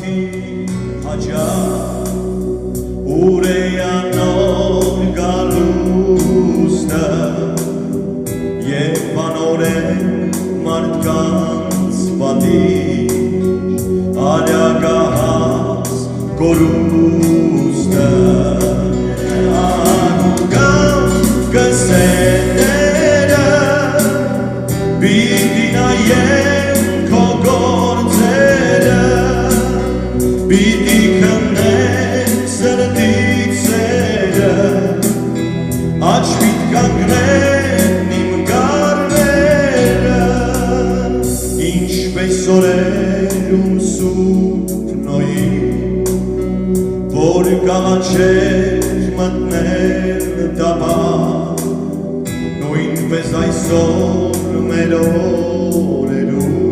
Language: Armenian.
Որդի հաջակ ուր է անոր գալուստը և անորեն մարդկանց պատիժ ալյագահաց գորուստը անգամ գսեները պիտի նայեն քո գործերը պիտի քննեն սրտիդ սերը աչ պիտ կանգնեն իմ գարները ինչպես օրերում սուրբ Նոյի որ կանաչեր մտնել տապան նույնպես այսօր մեր օրերում